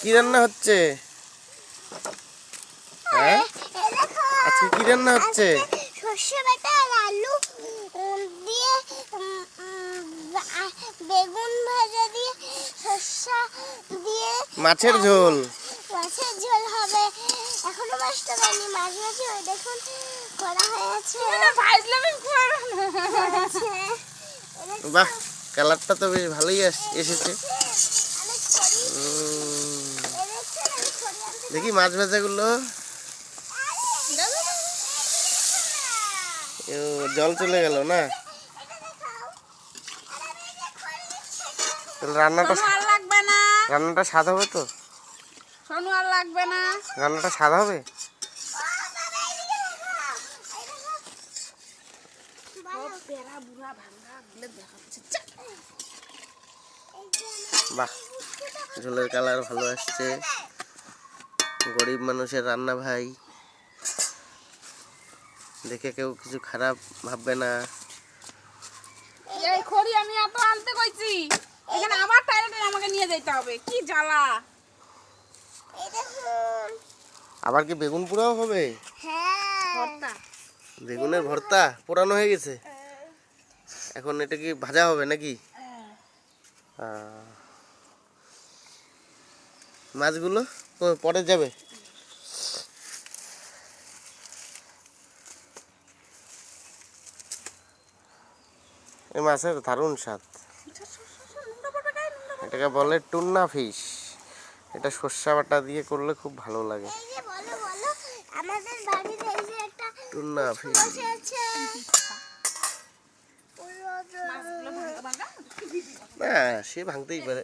কি রান্না হচ্ছে? হ্যাঁ, আজকে কি রান্না হচ্ছে? সর্ষে বাটা আর আলু দিয়ে বেগুন ভাজা দিয়ে সর্ষা দিয়ে মাছের ঝোল। মাছের ঝোল হবে। এখনো মাছটা বানি, মাছ ভাজি ওই দেখুন করা হয়েছে। বাহ, কালারটা তো বেশ ভালোই এসেছে। দেখি মাছ ভাজাগুলো। জল চলে গেল না? রান্নাটা স্বাদ হবে তো? সোনু আর লাগবে না। রান্নাটা স্বাদ হবে? বাহ, ঝোলের কালার ভালো আসছে। গরিব মানুষের রান্না ভাই, দেখে কেউ কিছু খারাপ ভাববে না। এই খড়ি আমি এত আনতে কইছি, এখানে আবার টাইরে আমাকে নিয়ে যেতে হবে, কি জ্বালা। আবার কি বেগুন পোড়াও হবে? ভর্তা। বেগুনের ভর্তা পোড়ানো হয়ে গেছে, এখন এটা কি ভাজা হবে নাকি? মাছগুলো পরে যাবে। এই মাছের দারুণ স্বাদ। এটাকে বলে টুনা ফিশ। এটা সর্ষে বাটা দিয়ে করলে খুব ভালো লাগে। আমাদের বাড়িতে এই যে একটা টুনা ফিশ। বসে আছে। না, সে ভাঙতেই পারে।